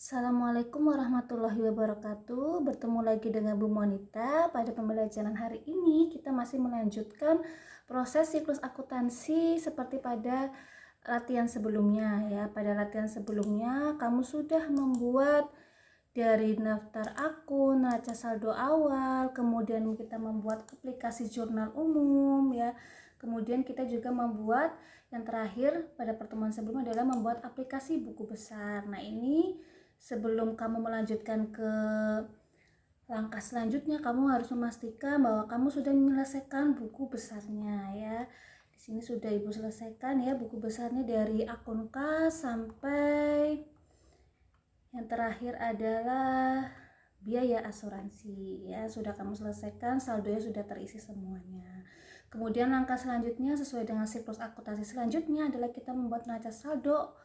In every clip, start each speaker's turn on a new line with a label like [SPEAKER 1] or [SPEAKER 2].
[SPEAKER 1] Assalamualaikum warahmatullahi wabarakatuh. Bertemu lagi dengan Bu Monita. Pada pembelajaran hari ini kita masih melanjutkan proses siklus akuntansi seperti pada latihan sebelumnya ya. Pada latihan sebelumnya kamu sudah membuat dari daftar akun, neraca saldo awal, kemudian kita membuat aplikasi jurnal umum ya. Kemudian kita juga membuat yang terakhir pada pertemuan sebelumnya adalah membuat aplikasi buku besar. Nah, ini sebelum kamu melanjutkan ke langkah selanjutnya, kamu harus memastikan bahwa kamu sudah menyelesaikan buku besarnya ya. Di sini sudah Ibu selesaikan ya buku besarnya dari akun kas sampai yang terakhir adalah biaya asuransi ya. Sudah kamu selesaikan, saldonya sudah terisi semuanya. Kemudian langkah selanjutnya sesuai dengan siklus akuntansi selanjutnya adalah kita membuat neraca saldo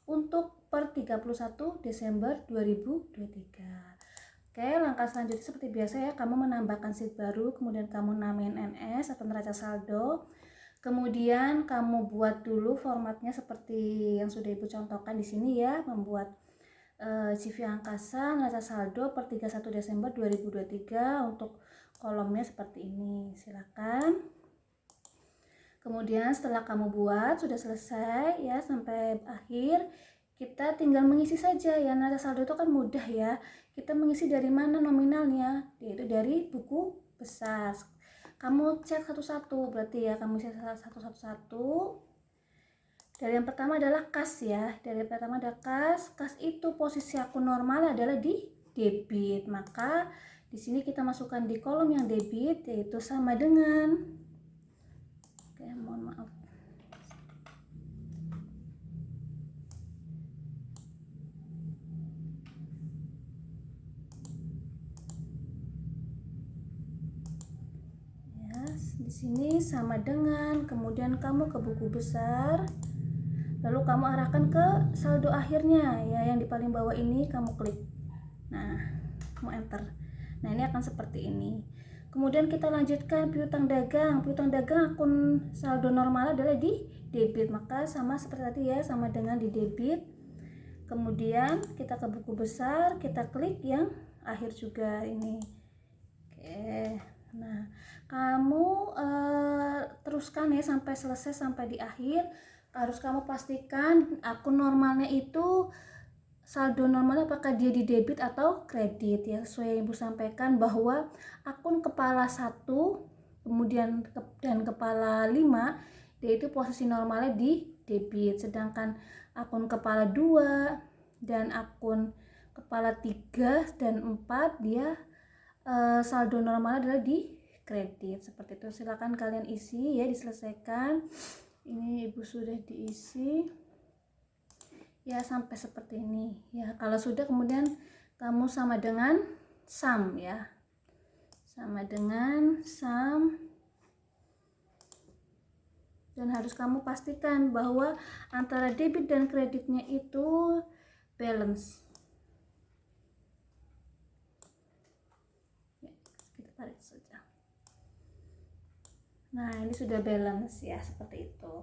[SPEAKER 1] untuk per 31 Desember 2023. Oke, langkah selanjutnya seperti biasa ya, kamu menambahkan sheet baru, kemudian kamu namain NS atau neraca saldo. Kemudian kamu buat dulu formatnya seperti yang sudah Ibu contohkan di sini ya, membuat CV angkasa neraca saldo per 31 Desember 2023 untuk kolomnya seperti ini. Silakan. Kemudian setelah kamu buat sudah selesai ya sampai akhir, kita tinggal mengisi saja ya. Neraca saldo itu kan mudah ya. Kita mengisi dari mana nominalnya, yaitu dari buku besar. Kamu cek satu-satu, berarti ya kamu cek satu-satu. Dari yang pertama adalah kas ya. Dari yang pertama ada kas. Kas itu posisi akun normal adalah di debit. Maka di sini kita masukkan di kolom yang debit, yaitu sama dengan, oke, mohon maaf. Ya, di sini sama dengan, kemudian kamu ke buku besar. Lalu kamu arahkan ke saldo akhirnya ya, yang di paling bawah ini kamu klik. Nah, kamu enter. Nah, ini akan seperti ini. Kemudian kita lanjutkan piutang dagang. Piutang dagang akun saldo normal adalah di debit, maka sama seperti tadi ya, sama dengan di debit. Kemudian kita ke buku besar, kita klik yang akhir juga ini. Oke. Nah, kamu teruskan ya sampai selesai, sampai di akhir. Harus kamu pastikan akun normalnya itu saldo normalnya apakah dia di debit atau kredit ya. Sesuai yang Ibu sampaikan bahwa akun kepala 1 kemudian dan kepala 5 dia itu posisi normalnya di debit, sedangkan akun kepala 2 dan akun kepala 3 dan 4 dia saldo normalnya adalah di kredit. Seperti itu, silakan kalian isi ya, diselesaikan. Ini Ibu sudah diisi ya sampai seperti ini ya. Kalau sudah, kemudian kamu sama dengan sum ya, sama dengan sum, dan harus kamu pastikan bahwa antara debit dan kreditnya itu balance ya, kita tarik saja. Nah, ini sudah balance ya, seperti itu.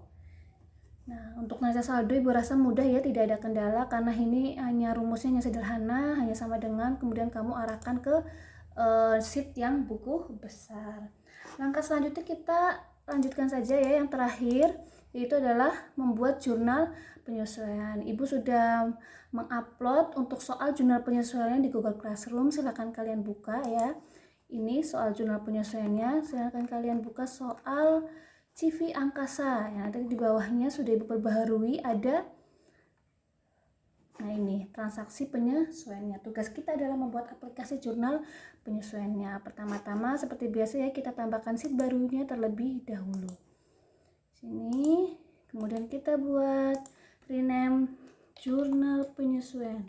[SPEAKER 1] Nah, untuk neraca saldo Ibu rasa mudah ya, tidak ada kendala karena ini hanya rumusnya hanya sederhana, hanya sama dengan, kemudian kamu arahkan ke sheet yang buku besar. Langkah selanjutnya kita lanjutkan saja ya, yang terakhir yaitu adalah membuat jurnal penyesuaian. Ibu sudah mengupload untuk soal jurnal penyesuaiannya di Google Classroom, silahkan kalian buka ya. Ini soal jurnal penyesuaiannya, silahkan kalian buka soal CV angkasa yang ada di bawahnya, sudah Ibu perbaharui ada. Nah, ini transaksi penyesuaiannya. Tugas kita adalah membuat aplikasi jurnal penyesuaiannya. Pertama-tama seperti biasa ya, kita tambahkan sheet barunya terlebih dahulu. Sini, kemudian kita buat rename jurnal penyesuaian.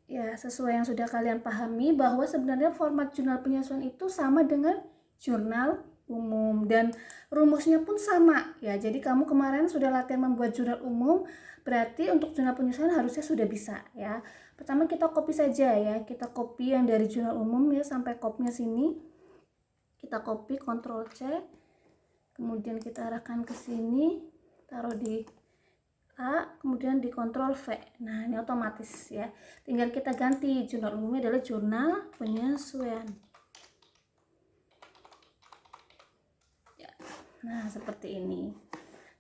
[SPEAKER 1] Ya, sesuai yang sudah kalian pahami bahwa sebenarnya format jurnal penyesuaian itu sama dengan jurnal umum dan rumusnya pun sama ya. Jadi kamu kemarin sudah latihan membuat jurnal umum, berarti untuk jurnal penyesuaian harusnya sudah bisa ya. Pertama kita copy saja ya, kita copy yang dari jurnal umum ya sampai kopnya sini. Kita copy, Ctrl C, kemudian kita arahkan ke sini, taruh di A, kemudian dikontrol V. Nah, ini otomatis ya. Tinggal kita ganti, jurnal umumnya adalah jurnal penyesuaian. Ya. Nah, seperti ini.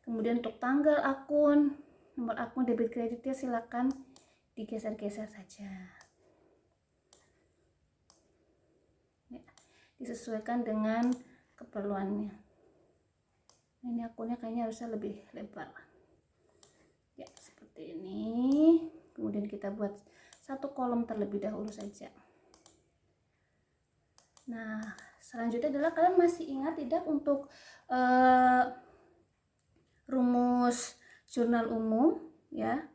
[SPEAKER 1] Kemudian untuk tanggal akun, nomor akun debit kreditnya silakan digeser-geser saja. Ya, disesuaikan dengan keperluannya. Ini akunnya kayaknya harusnya lebih lebar. Ya, seperti ini. Kemudian kita buat satu kolom terlebih dahulu saja. Nah, selanjutnya adalah kalian masih ingat tidak untuk rumus jurnal umum ya.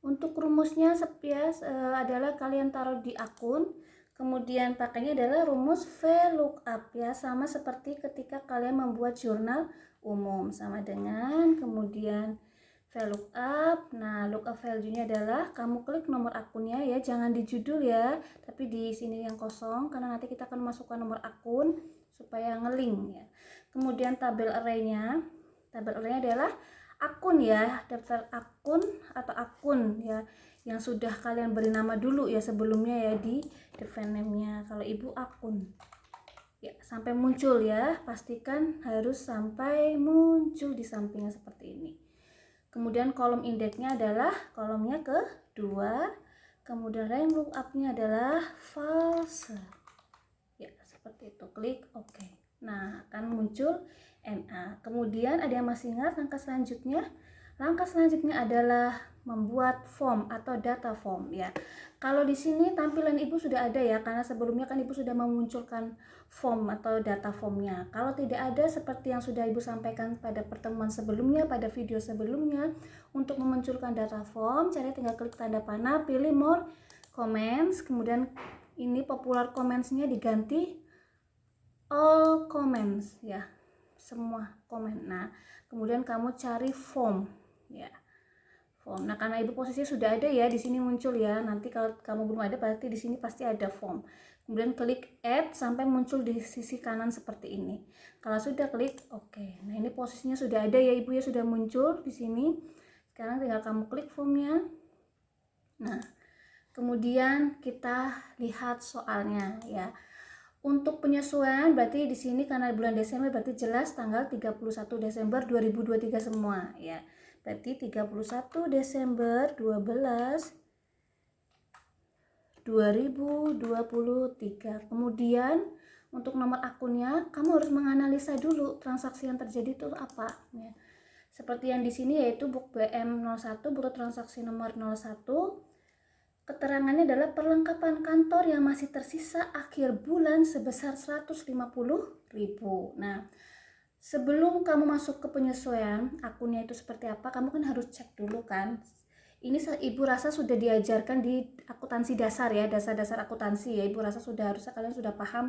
[SPEAKER 1] Untuk rumusnya adalah kalian taruh di akun, kemudian pakainya adalah rumus VLOOKUP ya, sama seperti ketika kalian membuat jurnal umum, sama dengan kemudian VLOOKUP. Nah, lookup value-nya adalah kamu klik nomor akunnya ya, jangan di judul ya, tapi di sini yang kosong karena nanti kita akan masukkan nomor akun supaya ngelink ya. Kemudian tabel array-nya adalah akun ya, daftar akun atau akun ya yang sudah kalian beri nama dulu ya sebelumnya ya di define name-nya. Kalau ibu akun ya, sampai muncul ya, pastikan harus sampai muncul di sampingnya seperti ini. Kemudian kolom indeksnya adalah kolomnya kedua, kemudian rank lookup-nya adalah false ya, seperti itu. Klik OK. Nah, akan muncul NA. Kemudian ada yang masih ingat langkah selanjutnya? Langkah selanjutnya adalah membuat form atau data form ya. Kalau di sini tampilan ibu sudah ada ya, karena sebelumnya kan ibu sudah memunculkan form atau data formnya. Kalau tidak ada seperti yang sudah ibu sampaikan pada pertemuan sebelumnya, pada video sebelumnya, untuk memunculkan data form, caranya tinggal klik tanda panah, pilih more comments, kemudian ini popular comments-nya diganti all comments ya, semua komen. Nah, kemudian kamu cari form ya, form. Nah, karena ibu posisinya sudah ada ya, di sini muncul ya. Nanti kalau kamu belum ada, berarti di sini pasti ada form. Kemudian klik add sampai muncul di sisi kanan seperti ini. Kalau sudah, klik OK. Nah, ini posisinya sudah ada ya ibu ya, sudah muncul di sini. Sekarang tinggal kamu klik formnya. Nah, kemudian kita lihat soalnya ya. Untuk penyesuaian berarti di sini karena bulan Desember berarti jelas tanggal 31 Desember 2023 semua ya. Berarti 31 Desember 2023. Kemudian untuk nomor akunnya kamu harus menganalisa dulu transaksi yang terjadi itu apa ya. Seperti yang di sini yaitu book BM01 butuh transaksi nomor 01. Keterangannya adalah perlengkapan kantor yang masih tersisa akhir bulan sebesar 150.000. Nah, sebelum kamu masuk ke penyesuaian akunnya itu seperti apa, kamu kan harus cek dulu kan. Ini ibu rasa sudah diajarkan di akuntansi dasar ya, dasar-dasar akuntansi ya. Ibu rasa harusnya kalian sudah paham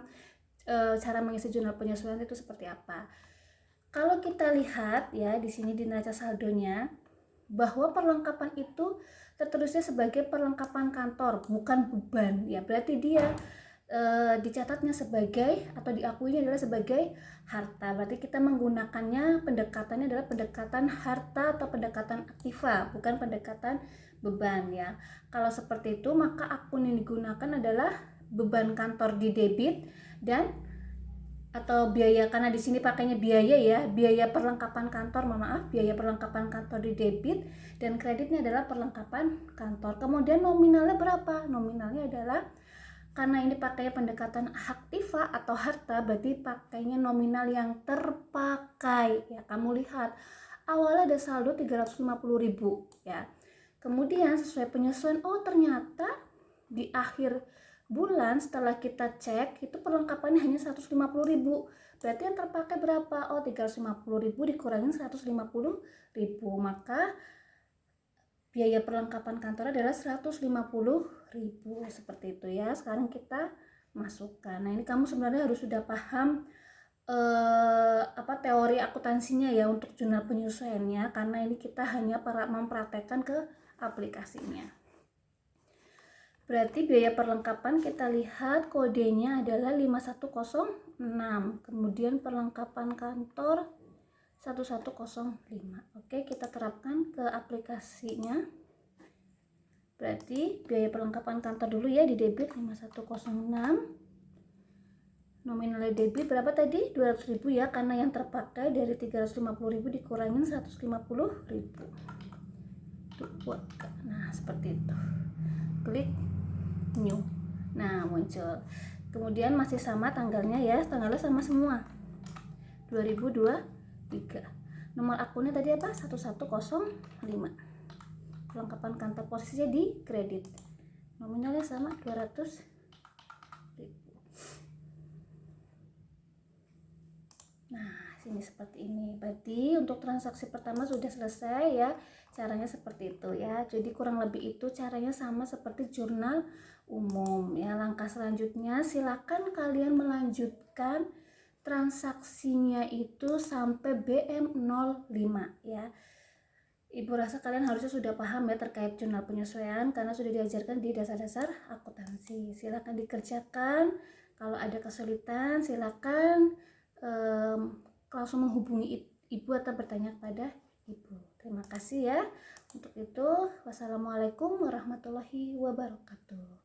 [SPEAKER 1] cara mengisi jurnal penyesuaian itu seperti apa. Kalau kita lihat ya di sini di neraca saldonya, bahwa perlengkapan itu tertulisnya sebagai perlengkapan kantor, bukan beban ya. Berarti dia dicatatnya sebagai atau diakuinya adalah sebagai harta. Berarti kita menggunakannya, pendekatannya adalah pendekatan harta atau pendekatan aktiva, bukan pendekatan beban ya. Kalau seperti itu, maka akun yang digunakan adalah beban kantor di debit dan atau biaya, karena di sini pakainya biaya ya, biaya perlengkapan kantor, biaya perlengkapan kantor di debit dan kreditnya adalah perlengkapan kantor. Kemudian nominalnya berapa? Nominalnya adalah karena ini pakai pendekatan aktiva atau harta, berarti pakainya nominal yang terpakai ya. Kamu lihat awalnya ada saldo 350.000 ya. Kemudian sesuai penyesuaian, oh ternyata di akhir bulan setelah kita cek itu perlengkapannya hanya 150.000. Berarti yang terpakai berapa? Oh 350.000 dikurangin 150.000, maka biaya perlengkapan kantor adalah 150.000 seperti itu ya. Sekarang kita masukkan. Nah, ini kamu sebenarnya harus sudah paham teori akuntansinya ya untuk jurnal penyesuaiannya, karena ini kita hanya mempraktekkan ke aplikasinya. Berarti biaya perlengkapan kita lihat kodenya adalah 5104 kemudian perlengkapan kantor 1105. Oke, kita terapkan ke aplikasinya. Berarti biaya perlengkapan kantor dulu ya, di debit 5106. Nominal debit berapa tadi? 200.000 ya, karena yang terpakai dari 350.000 dikurangin 150.000. Nah, seperti itu. Klik new. Nah, muncul. Kemudian masih sama tanggalnya ya, tanggalnya sama semua. 2023. Nomor akunnya tadi apa? 1105. Perlengkapan kantor posisinya di kredit. Nominalnya sama 200.000. Nah, sini seperti ini. Berarti untuk transaksi pertama sudah selesai ya. Caranya seperti itu ya. Jadi kurang lebih itu caranya sama seperti jurnal umum ya. Langkah selanjutnya silakan kalian melanjutkan transaksinya itu sampai BM05 ya. Ibu rasa kalian harusnya sudah paham ya terkait jurnal penyesuaian karena sudah diajarkan di dasar-dasar akuntansi. Silakan dikerjakan. Kalau ada kesulitan silakan langsung menghubungi ibu atau bertanya kepada ibu. Terima kasih ya. Untuk itu, wassalamualaikum warahmatullahi wabarakatuh.